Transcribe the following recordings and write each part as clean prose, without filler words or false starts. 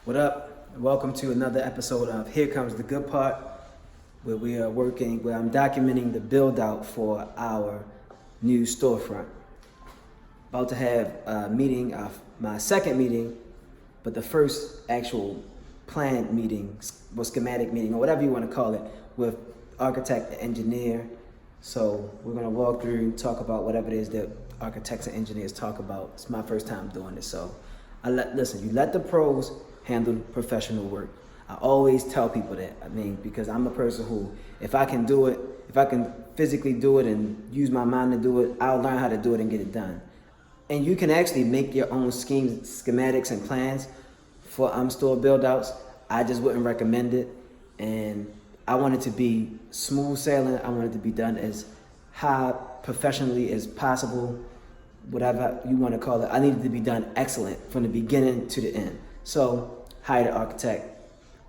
What up? Welcome to another episode of Here Comes the Good Part, where I'm documenting the build out for our new storefront. About to have a meeting, my second meeting, but the first actual planned meeting, or schematic meeting, or whatever you want to call it, with architect and engineer. So we're gonna walk through and talk about whatever it is that architects and engineers talk about. It's my first time doing this, so you let the pros handle professional work. I always tell people that, because I'm a person who, if I can do it, if I can physically do it and use my mind to do it, I'll learn how to do it and get it done. And you can actually make your own schemes, schematics, and plans for store build outs. I just wouldn't recommend it. And I want it to be smooth sailing. I want it to be done as high professionally as possible, whatever you want to call it. I need it to be done excellent from the beginning to the end. So, hire the architect.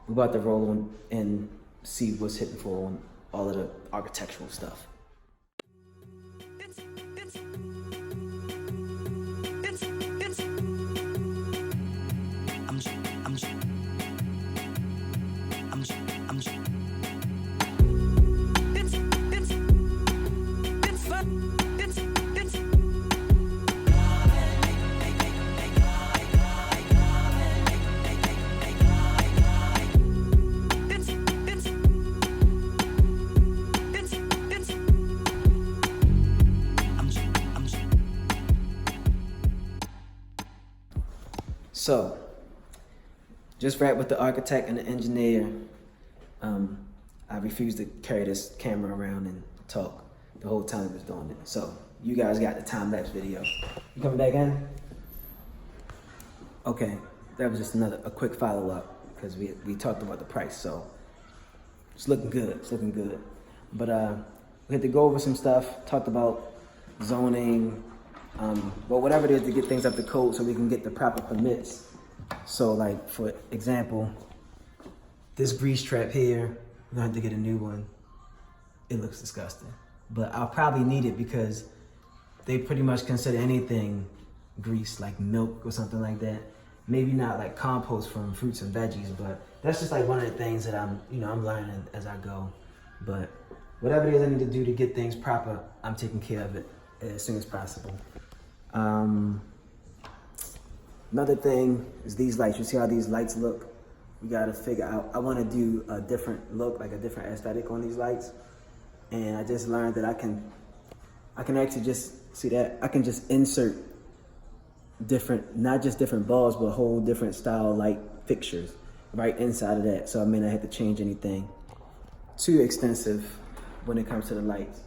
We're about to roll on and see what's hitting for on all of the architectural stuff. So, just right with the architect and the engineer, I refused to carry this camera around and talk the whole time I was doing it. So, you guys got the time-lapse video. You coming back in? Okay, that was just a quick follow-up, because we talked about the price, so it's looking good, But we had to go over some stuff, talked about zoning, whatever it is to get things up to code so we can get the proper permits. So like, for example, this grease trap here, we're gonna have to get a new one. It looks disgusting, but I'll probably need it because they pretty much consider anything grease, like milk or something like that. Maybe not like compost from fruits and veggies, but that's just like one of the things that I'm learning as I go. But whatever it is I need to do to get things proper, I'm taking care of it as soon as possible. Another thing is these lights. You see how these lights look? We gotta figure out, I wanna do a different look, like a different aesthetic on these lights. And I just learned that I can actually just, see that? I can just insert different, not just different bulbs, but whole different style light fixtures right inside of that. So I may not have to change anything too extensive when it comes to the lights.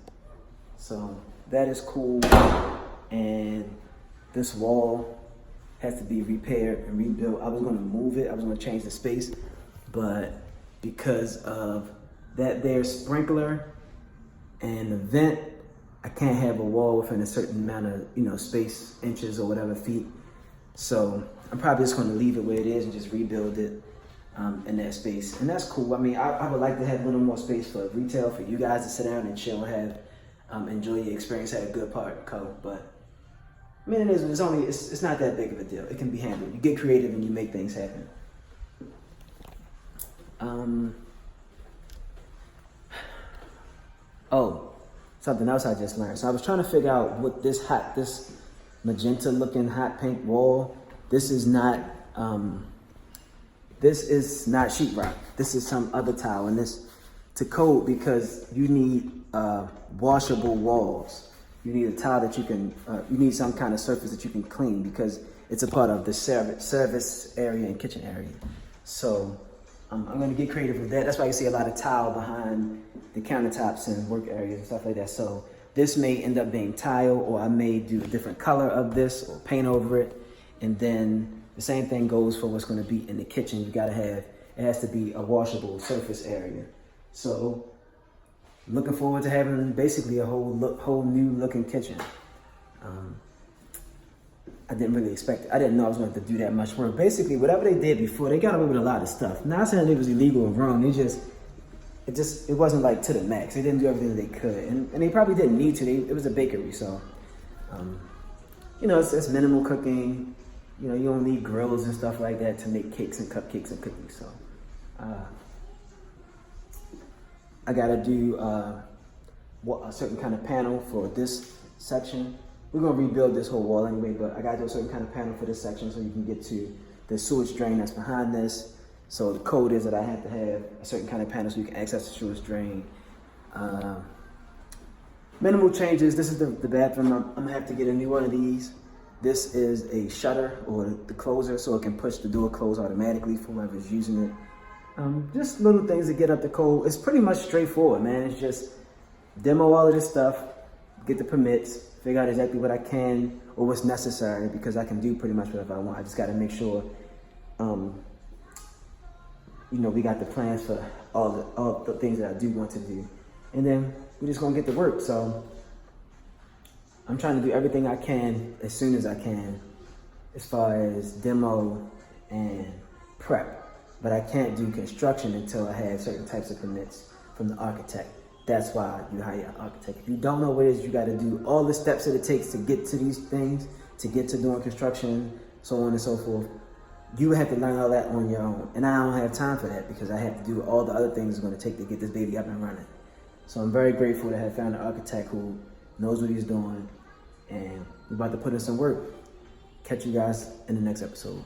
So that is cool. And this wall has to be repaired and rebuilt. I was gonna move it, I was gonna change the space, but because of that there sprinkler and the vent, I can't have a wall within a certain amount of space, inches or whatever, feet. So I'm probably just gonna leave it where it is and just rebuild it in that space. And that's cool. I would like to have a little more space for retail, for you guys to sit down and chill and have, enjoy your experience, have a good part co. But it's not that big of a deal. It can be handled. You get creative and you make things happen. Something else I just learned. So I was trying to figure out what this magenta looking hot pink wall, this is not sheetrock. This is some other tile, and this to code because you need washable walls. You need a tile that you can, you need some kind of surface that you can clean because it's a part of the service area and kitchen area. So I'm gonna get creative with that. That's why you see a lot of tile behind the countertops and work areas and stuff like that. So this may end up being tile, or I may do a different color of this or paint over it. And then the same thing goes for what's gonna be in the kitchen. It has to be a washable surface area. So looking forward to having basically a whole new looking kitchen. I didn't really expect it. I didn't know I was going to do that much work. Basically, whatever they did before, they got away with a lot of stuff. Not saying it was illegal or wrong. It wasn't like to the max. They didn't do everything they could, and they probably didn't need to. It was a bakery, so it's minimal cooking. you know, you don't need grills and stuff like that to make cakes and cupcakes and cookies. So I gotta do a certain kind of panel for this section. We're gonna rebuild this whole wall anyway, but I gotta do a certain kind of panel for this section so you can get to the sewage drain that's behind this. So the code is that I have to have a certain kind of panel so you can access the sewage drain. Minimal changes. This is the bathroom. I'm gonna have to get a new one of these. This is a shutter or the closer so it can push the door closed automatically for whoever's using it. Just little things to get up the code. It's pretty much straightforward, man. It's just demo all of this stuff, get the permits, figure out exactly what I can or what's necessary, because I can do pretty much whatever I want. I just got to make sure, you know, we got the plans for all the things that I do want to do, and then we're just gonna get to work. So I'm trying to do everything I can as soon as I can, as far as demo and prep. But I can't do construction until I have certain types of permits from the architect. That's why you hire an architect. If you don't know what it is, you got to do all the steps that it takes to get to these things, to get to doing construction, so on and so forth. You have to learn all that on your own. And I don't have time for that because I have to do all the other things it's going to take to get this baby up and running. So I'm very grateful to have found an architect who knows what he's doing, and we're about to put in some work. Catch you guys in the next episode.